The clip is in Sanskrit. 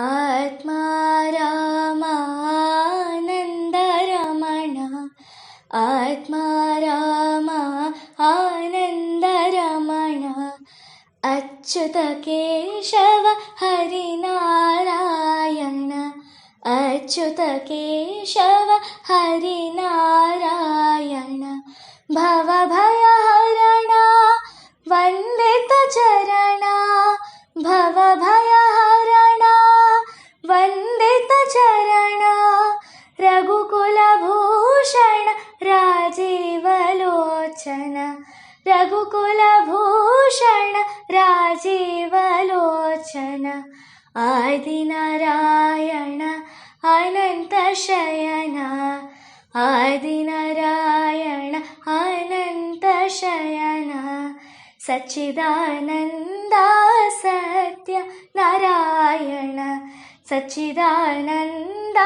आत्मा रामानन्दरमण आत्मा रामानन्दरमण अच्युत केशव हरिनारायण अच्युत केशव हरिनारायण भवभयहरण वन्दित चरण भवभयहरण वन्दित चरण रघुकुलभूषण राजीवलोचन रघुकुलभूषण राजीवलोचन आदिनारायण अनन्तशयन आदिनारायण अनन्तशयन सच्चिदानन्द सत्य नारायण सच्चिदानन्द